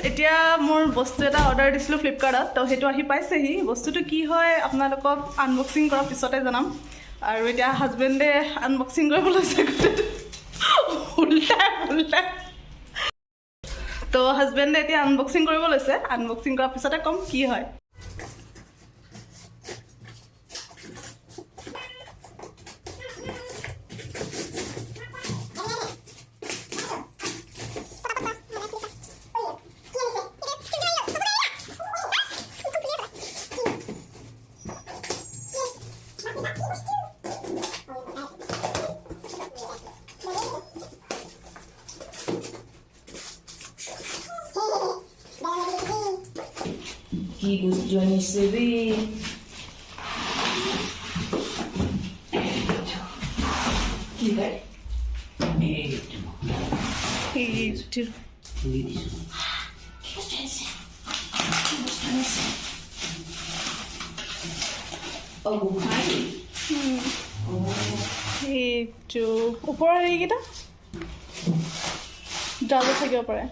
এতিয়া মোৰ বস্তু এটা অৰ্ডাৰ দিছিলোঁ ফ্লিপকাৰ্টত তো সেইটো আহি পাইছেহি বস্তুটো কি হয় আপোনালোকক আনবক্সিং কৰাৰ পিছতে জনাম আৰু এতিয়া হাজবেণ্ডে আনবক্সিং কৰিব লৈছে উল্টা তো হাজবেণ্ডে এতিয়া আনবক্সিং কৰিব লৈছে আনবক্সিং কৰাৰ পিছতে ক'ম কি হয় কি বস্তু আনিছে বে কি গাই এইটো এইটো ওপৰৰ হেৰিকেইটা ডালো থাকিব পাৰে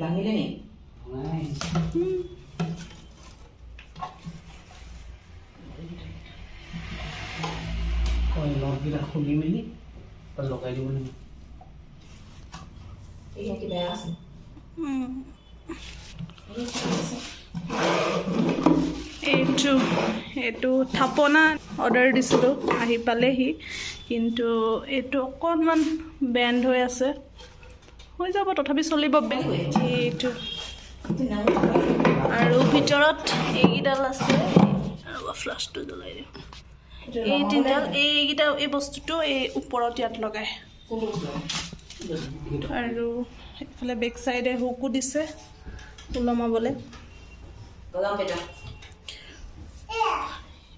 ভাঙিলে নি লগকেইটা খুলি মেলি লগাই দিব লাগিব এইটো বেয়া আছে এইটো থাপনা অৰ্ডাৰ দিছিলোঁ আহি পালেহি কিন্তু এইটো অকণমান বেণ্ড হৈ আছে হৈ যাব তথাপি চলিব এইটো আৰু ভিতৰত এইকেইডাল আছে আৰু ফ্লাছটো জ্বলাই দিওঁ এই তিনিডাল এইকেইটা এই বস্তুটো এই ওপৰত ইয়াত লগাই আৰু এইফালে বেক চাইডে হুকো দিছে ওলমাবলৈ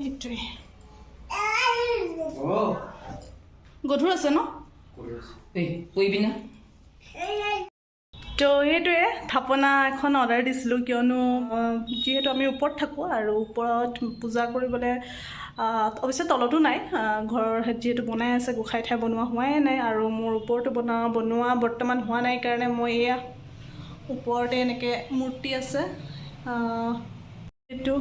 এইটোৱে গধুৰ আছে ন কৰিবি না তো সেইটোৱে থাপনা এখন অৰ্ডাৰ দিছিলোঁ কিয়নো যিহেতু আমি ওপৰত থাকোঁ আৰু ওপৰত পূজা কৰিবলৈ অৱশ্যে তলতো নাই ঘৰৰ যিহেতু বনাই আছে গোঁসাই ঠাই বনোৱা হোৱাই নাই আৰু মোৰ ওপৰতো বনোৱা বৰ্তমান হোৱা নাই কাৰণে মই এয়া ওপৰতে এনেকৈ মূৰ্তি আছে এইটো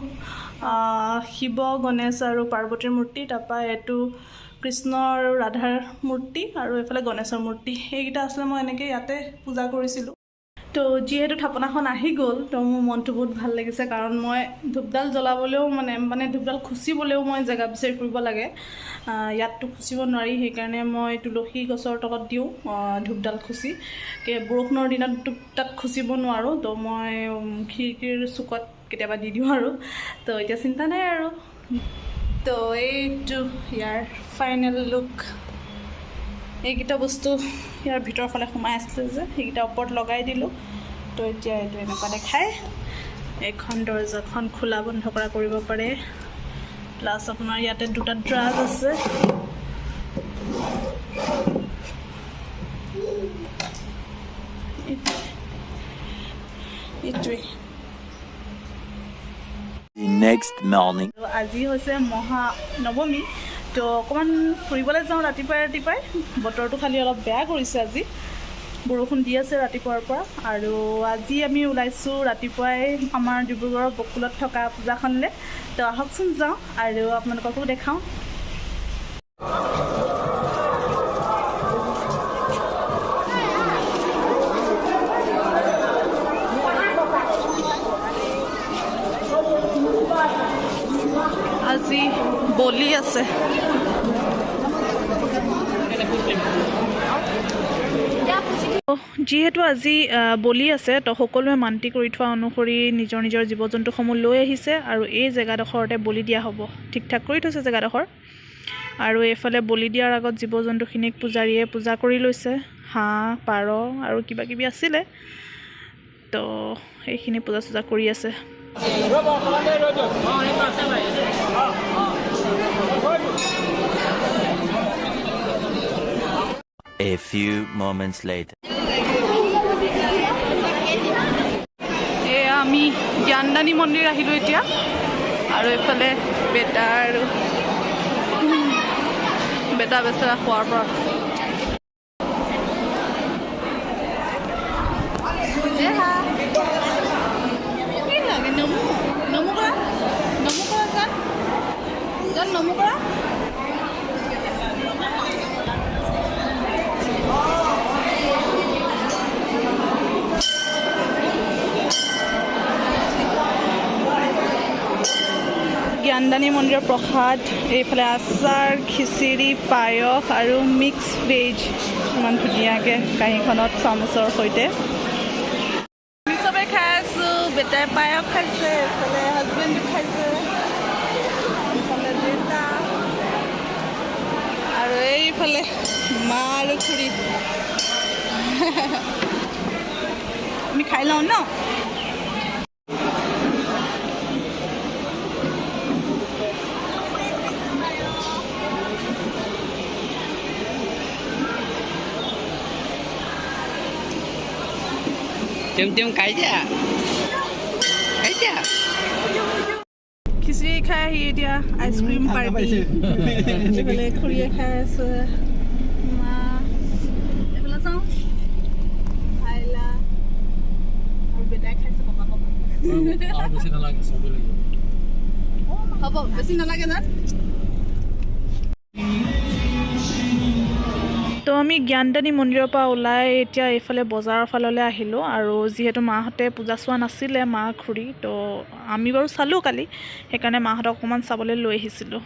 শিৱ গণেশ আৰু পাৰ্বতীৰ মূৰ্তি তাৰপৰা এইটো কৃষ্ণ আৰু ৰাধাৰ মূৰ্তি আৰু এইফালে গণেশৰ মূৰ্তি এইকেইটা আছিলে মই এনেকৈ ইয়াতে পূজা কৰিছিলোঁ তো যিহেতু থাপনাখন আহি গ'ল তো মোৰ মনটো বহুত ভাল লাগিছে কাৰণ মই ধূপডাল জ্বলাবলৈও মানে ধূপডাল খুচিবলৈও মই জেগা বিচাৰি ফুৰিব লাগে ইয়াততো খুচিব নোৱাৰি সেইকাৰণে মই তুলসী গছৰ তলত দিওঁ ধূপডাল খুচি বৰষুণৰ দিনত তাত খুচিব নোৱাৰোঁ তো মই খিৰিকীৰ চুকত কেতিয়াবা দি দিওঁ আৰু তো এতিয়া চিন্তা নাই আৰু তো এইটো ইয়াৰ ফাইনেল লুক এইকেইটা বস্তু ইয়াৰ ভিতৰৰ ফালে সোমাই আছিলে যে সেইকেইটা ওপৰত লগাই দিলোঁ তো এতিয়া এইটো এনেকুৱা দেখায় এইখন দৰ্জাখন খোলা বন্ধ কৰা কৰিব পাৰে প্লাছ আপোনাৰ ইয়াতে দুটা ড্ৰাজ আছে এইটোৱে next morning আজি হৈছে মহানৱমী তো অকণমান ফুৰিবলৈ যাওঁ ৰাতিপুৱাই বতৰটো খালি অলপ বেয়া কৰিছে আজি বৰষুণ দি আছে ৰাতিপুৱাৰ পৰা আৰু আজি আমি ওলাইছোঁ ৰাতিপুৱাই আমাৰ ডিব্ৰুগড়ৰ বকুলত থকা পূজাখনলৈ তো আহকচোন যাওঁ আৰু আপোনালোককো দেখাওঁ আজি বলি আছে যিহেতু আজি বলি আছে তো সকলোৱে মান্তি কৰি থোৱা অনুসৰি নিজৰ নিজৰ জীৱ জন্তুসমূহ লৈ আহিছে আৰু এই জেগাডোখৰতে বলি দিয়া হ'ব ঠিক ঠাক কৰি থৈছে জেগাডোখৰ আৰু এইফালে বলি দিয়াৰ আগত জীৱ জন্তুখিনিক পূজাৰীয়ে পূজা কৰি লৈছে হাঁহ পাৰ আৰু কিবা কিবি আছিলে তো এইখিনি পূজা চূজা কৰি আছে a few moments later আমি জ্ঞানদানী মন্দিৰ আহিলোঁ এতিয়া আৰু এইফালে বেটা বেচেৰা খোৱাৰ পৰা মন্দিৰৰ প্ৰসাদ এইফালে আচাৰ খিচিৰি পায়স আৰু মিক্স ভেজ ইমান ধুনীয়াকৈ কাঁহীখনত চামুচৰ সৈতে আমি চবেই খাই আছোঁ বেটাই পায়স খাইছে এইফালে হাজবেণ্ডো খাইছে এইফালে দেউতা আৰু এইফালে মা আৰু খুৰী আমি খাই লওঁ ন টেম খাই যা খিচিৰি খাই আহি এতিয়া আইচক্ৰীম পাৰ্টি এইফালে খুৰীয়ে খাই আছে মা এইফালে চাওঁ খাইলা আৰু বেটাই খাইছে কপা কপা বেছি নালাগে চবেই লাগিব হ'ব বেছি নালাগে না তো আমি জ্ঞানদানী মন্দিৰৰ পৰা ওলাই এতিয়া এইফালে বজাৰৰ ফাললৈ আহিলোঁ আৰু যিহেতু মাহঁতে পূজা চোৱা নাছিলে মা খুৰী তো আমি বাৰু চালোঁ কালি সেইকাৰণে মাহঁতক অকণমান চাবলৈ লৈ আহিছিলোঁ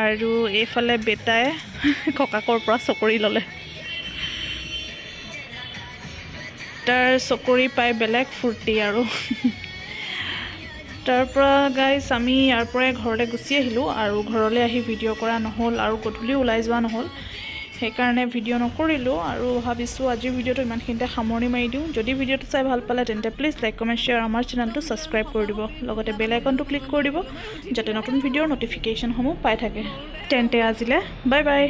আৰু এইফালে বেটাই ককাকৰ পৰা চকৰি ল'লে তাৰ চকৰি পাই বেলেগ ফূৰ্তি আৰু তাৰপৰা গাইজ আমি ইয়াৰ পৰাই ঘৰলৈ গুচি আহিলোঁ আৰু ঘৰলৈ আহি ভিডিঅ' কৰা নহ'ল আৰু গধূলি ওলাই যোৱা নহ'ল সেইকাৰণে ভিডিঅ' নকৰিলোঁ আৰু ভাবিছোঁ আজিৰ ভিডিঅ'টো ইমানখিনিতে সামৰণি মাৰি দিওঁ যদি ভিডিঅ'টো চাই ভাল পালে তেন্তে প্লিজ লাইক কমেণ্ট শ্বেয়াৰ আমাৰ চেনেলটো ছাবস্ক্ৰাইব কৰি দিব লগতে বেল আইকনটো ক্লিক কৰি দিব যাতে নতুন ভিডিঅ'ৰ ন'টিফিকেশ্যনসমূহ পাই থাকে তেন্তে আজিলৈ বাই বাই